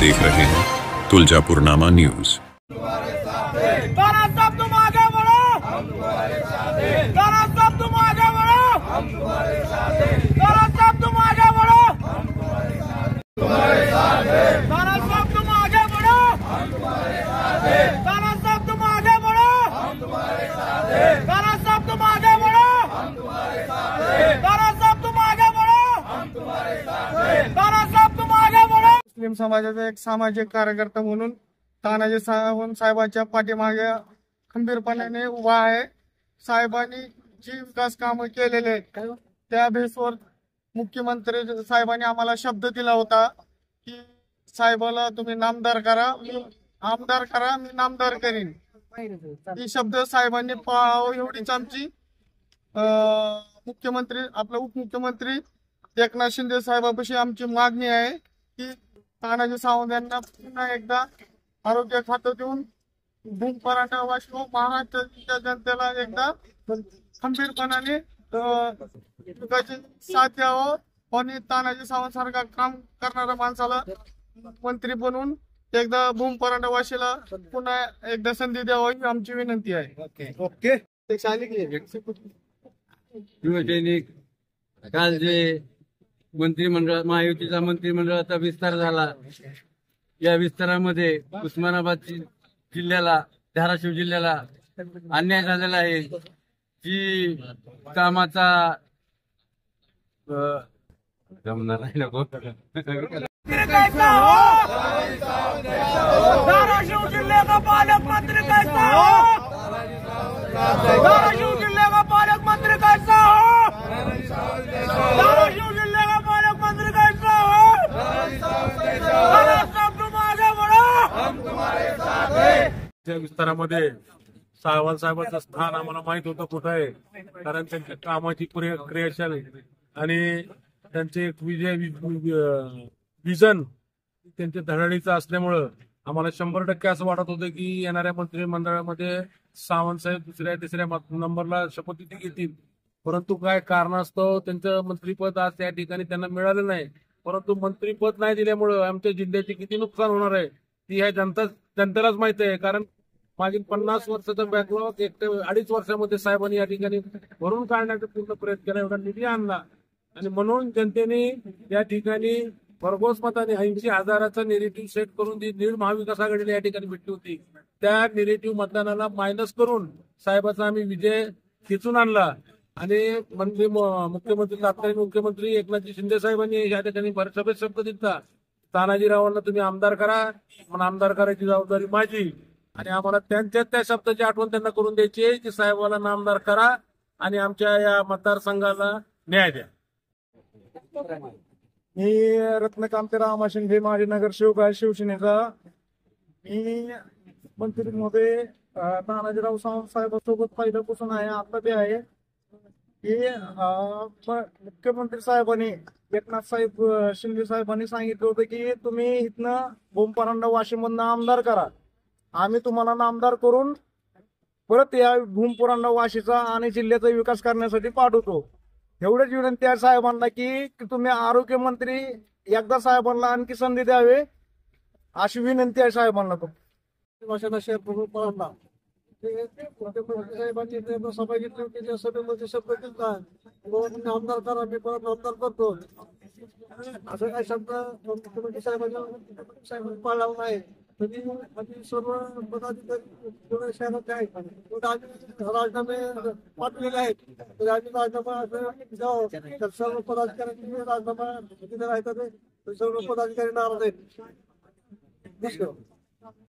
देख रहे हैं तुलजापुरनामा न्यूज। ताना साहब तुम आगे बढ़ो, हम तुम्हारे साथ हैं। ताना साहब तुम आगे बढ़ो, हम तुम्हारे साथ हैं। ताना साहब तुम आगे बढ़ो, हम तुम्हारे साथ हैं। ताना साहब तुम आगे बढ़ो, हम तुम्हारे साथ हैं। ताना साहब तुम आगे बढ़ो, हम तुम्हारे साथ हैं। ताना साहब तुम आगे बढ़ो, हम तुम्हारे साथ हैं। ताना साहब तुम आगे बढ़ो, हम तुम्हारे साथ हैं। ताना साहब तुम आगे बढ़ो। मुस्लिम समाजाचा एक सामाजिक कार्यकर्ता म्हणून तानाजी साहेबांच्या पाठीमागे खंबीरपणाने उभा आहे। साहेबांनी जी विकास कामं केलेले आहेत त्या बेसवर मुख्यमंत्री साहेबांनी आम्हाला शब्द दिला होता की साहेबाला तुम्ही नामदार करा, मी आमदार करा, मी नामदार करीन। ही शब्द साहेबांनी पाळावं एवढीच आमची मुख्यमंत्री आपले उपमुख्यमंत्री एकनाथ शिंदे साहेबांपाशी आमची मागणी आहे की तानाजी सावंत यांना पुन्हा एकदा आरोग्य खातं देऊन भूम पराठा वाशिव महाराष्ट्राच्या जनतेला एकदा खंबीरपणाने विकासाची साथ द्यावं आणि तानाजी सावंत सारखा काम करणाऱ्या माणसाला मंत्री बनवून एकदा भूम पराठा वाशीला पुन्हा एकदा संधी द्यावी ही आमची विनंती आहे। ओके शिवसैनिक काल जे मंत्रिमंडळ महायुतीचा मंत्रिमंडळाचा विस्तार झाला, या विस्तारामध्ये उस्मानाबाद जिल्ह्याला, धाराशिव जिल्ह्याला अन्याय झालेला आहे। जी कामाचा जमणार नाही नको कैसा हो, धाराशिव जिले का पालक मंत्री कैसा हो, धाराशिव जिले का पालक मंत्री कैसा हो, धाराशिव जिले का पालक मंत्री कैसा हो। ताना साहब तुम आगे बढ़ो, हम तुम्हारे साथ हैं। त्या विस्तारामध्ये सावंत साहेबांचं स्थान आम्हाला माहित होतं कुठं आहे, कारण त्यांच्या कामाची क्रियाशील आणि त्यांचे विजन त्यांच्या धडाडीचं असल्यामुळं आम्हाला 100% असं वाटत होतं की येणाऱ्या मंत्रिमंडळामध्ये सावंत साहेब दुसऱ्या तिसऱ्या नंबरला शपथविधी घेतील। परंतु काय कारणास्तव त्यांचं मंत्रिपद आज त्या ठिकाणी त्यांना मिळालं नाही। परंतु मंत्रिपद नाही दिल्यामुळं आमच्या जिल्ह्याचे किती नुकसान होणार आहे ती ह्या जनतेलाच माहित आहे। कारण मागील 50 वर्षाचा बॅकलॉग 2.5 वर्षामध्ये साहेबांनी या ठिकाणी भरून काढण्याचा पूर्ण प्रयत्न केला, एवढा निधी आणला आणि म्हणून जनतेने या ठिकाणी भरघोस मताने 80,000चा निगेटिव्ह सेट करून नीड महाविकास आघाडीला या ठिकाणी भेटली होती। त्या निगेटिव्ह मतदानाला मायनस करून साहेबांचा आम्ही विजय खेचून आणला आणि मुख्यमंत्री तत्कालीन मुख्यमंत्री एकनाथ शिंदे साहेबांनी या ठिकाणी सभेत शब्द दिला, तानाजीरावांना तुम्ही आमदार करा, म्हणून आमदार करायची जबाबदारी माझी। आणि आम्हाला त्यांच्या त्या शब्दाची आठवण त्यांना करून द्यायची आहे की साहेबाला नामदार करा आणि आमच्या या मतदारसंघाला न्याय द्या। मी रत्नकांत रामा शिंदे, माजी नगरसेवक आहे शिवसेनेचा। मी मंत्रीमध्ये तानाजीराव सावंत साहेबांसोबत पहिल्यापासून आहे, आता ते आहे की मुख्यमंत्री साहेबांनी एकनाथ साहेब शिंदे साहेबांनी सांगितलं होतं की तुम्ही इथनं भूम परांडा वाशीमधनं आमदार करा, आम्ही तुम्हाला नामदार करून परत या भूम परांडा वाशीचा आणि जिल्ह्याचा विकास करण्यासाठी पाठवतो। एवढंच विनंती आहे साहेबांना की तुम्ही आरोग्यमंत्री एकदा साहेबांना आणखी संधी द्यावी अशी विनंती आहे साहेबांना। साहेबांनी सभा घेतली होती, त्या सभेमध्ये शब्द दिला आमदार करा, मी परत आमदार करतो, असं काय शब्द मुख्यमंत्री साहेबांनी पाळला नाही। सर्व पदाधिकारी शहरात आहेत, राजीनामे पाठवलेले आहेत, राजीनामा द्यावं, सर्व पदाधिकारी राजीनामा तिथे राहतात, सर्व पदाधिकारी नाराज आहेत।